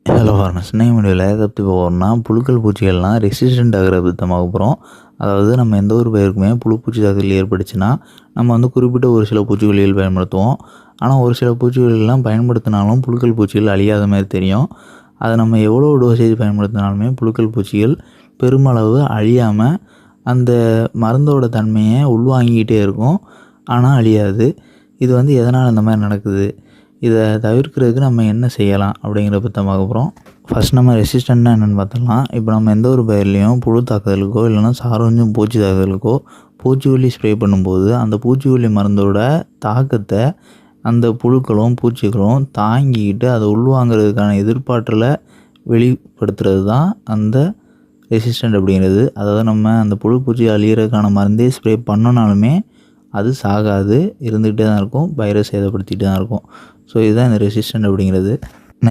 Hello farmers, இன்னைக்கு வீடியோவில் எதை பற்றி போகிறோம்னா புழுக்கள் பூச்சிகள்லாம் ரெசிஸ்டண்ட் ஆகிற பற்றி பார்க்க போகிறோம். அதாவது நம்ம எந்த ஒரு பயிருக்குமே பூச்சி தாக்குதல் ஏற்பட்டுச்சுன்னா நம்ம வந்து குறிப்பிட்ட ஒரு சில பூச்சிக்கொல்லிகள் பயன்படுத்துவோம். ஆனால் ஒரு சில பூச்சிக்கொல்லிகள்லாம் பயன்படுத்தினாலும் புழுக்கள் பூச்சிகள் அழியாத மாதிரி தெரியும். அதை நம்ம எவ்வளோ டோசேஜ் பயன்படுத்தினாலுமே புழுக்கள் பூச்சிகள் பெருமளவு அழியாமல் அந்த மருந்தோட தன்மையை உள்வாங்கிக்கிட்டே இருக்கும், ஆனால் அழியாது. இது வந்து எதனால் இந்த மாதிரி நடக்குது, இதை தவிர்க்கிறதுக்கு நம்ம என்ன செய்யலாம் அப்படிங்கிற பற்றி தான் பார்க்க போகிறோம். ஃபஸ்ட் நம்ம ரெசிஸ்டண்ட்னா என்னென்னு பார்த்தலாம். இப்போ நம்ம எந்த ஒரு பயிர்லேயும் புழு தாக்குதலுக்கோ இல்லைனா சாரஞ்சு பூச்சி தாக்குதலுக்கோ பூச்சிக்கொல்லி ஸ்ப்ரே பண்ணும்போது அந்த பூச்சிக்கொல்லி மருந்தோட தாக்கத்தை அந்த புழுக்களும் பூச்சிகளும் தாங்கிக்கிட்டு அதை உள்வாங்கிறதுக்கான எதிர்பார்ட்டில் வெளிப்படுத்துறது தான் அந்த ரெசிஸ்டண்ட் அப்படிங்கிறது. அதாவது நம்ம அந்த புழு பூச்சி அழிகிறதுக்கான மருந்தே ஸ்ப்ரே பண்ணோனாலுமே அது சாகாது, இருந்துகிட்டே தான் இருக்கும், பயிரை சேதப்படுத்திகிட்டு தான் இருக்கும். ஸோ இதுதான் இந்த ரெசிஸ்டண்ட் அப்படிங்கிறது.